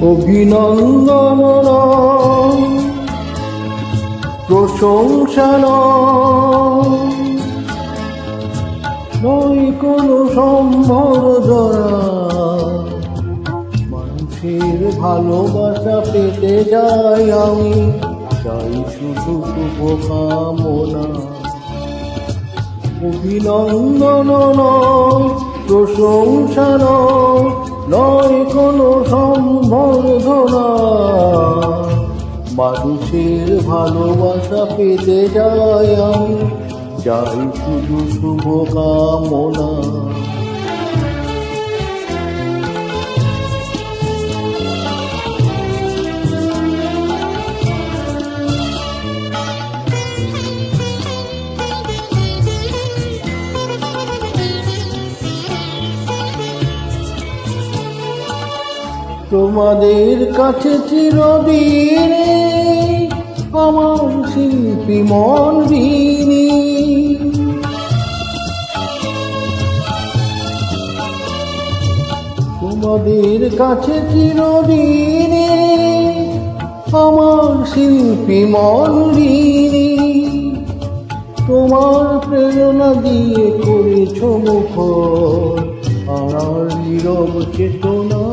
অভিনন্দন প্রশংসা নয় কোনো সম্বর্ধনা, মানুষের ভালোবাসা পেতে যাই আমি, চাই শুধু শুভকামনা। অভিনন্দন নয় প্রশংসা নয় কোনো সম্বর্ধনা, মানুষের ভালোবাসা পেতে যাই আমি, চাই শুধু শুভকামনা। তোমাদের কাছে চিরদিনে আমার শিল্পী মন ঋণী, তোমাদের কাছে চিরদিনে আমার শিল্পী মন ঋণী। তোমার প্রেরণা দিয়ে করেছ মুখর আমার নীরব চেতনা,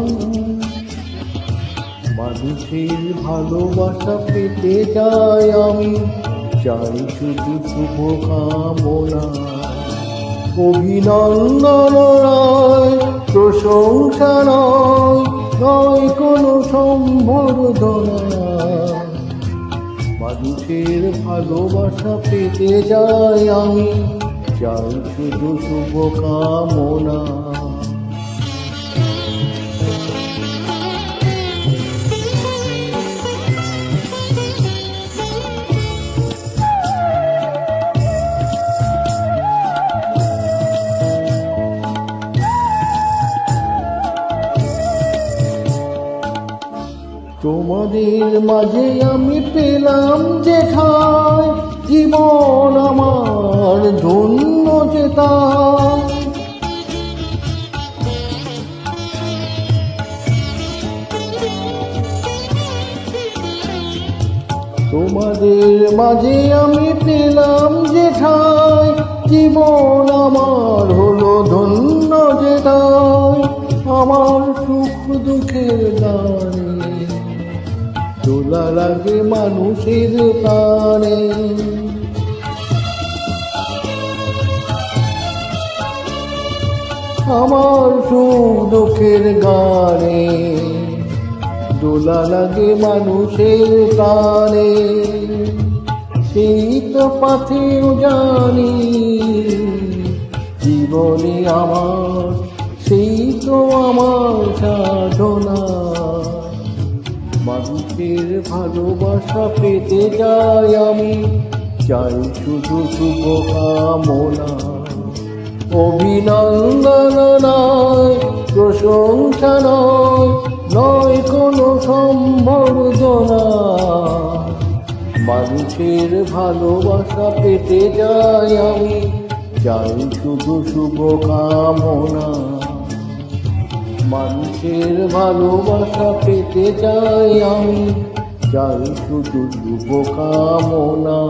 মানুষের ভালোবাসা পেতে চাই আমি, চাই শুধু শুভকামনা। অভিনন্দন নয় প্রশংসা নয় কোনো সম্বর্ধনা, মানুষের ভালোবাসা পেতে যাই আমি, চাই শুধু শুভকামনা। তোমাদের মাঝে আমি পেলাম যে ঠাই, জীবন আমার ধন্য যে তাই। তোমাদের মাঝে আমি পেলাম যে ঠাই, জীবন আমার হলো ধন্য যে তাই। আমার সুখ দুঃখের গানে দোলা লাগে মানুষের প্রাণে, আমার সুখ দুঃখের গানে দোলা লাগে মানুষের প্রাণে। সেই তো পথেও জানি জীবনে আমার, সেই তো আমার সাধনা, মানুষের ভালোবাসা পেতে যাই আমি, চাই শুধু শুভকামনা। অভিনন্দন নয় প্রশংসা নয় কোনো সম্বর্ধনা, মানুষের ভালোবাসা পেতে যাই আমি, চাই শুধু শুভকামনা। মানুষের ভালোবাসা পেতে চাই আমি, চাই শুধু শুভকামনা।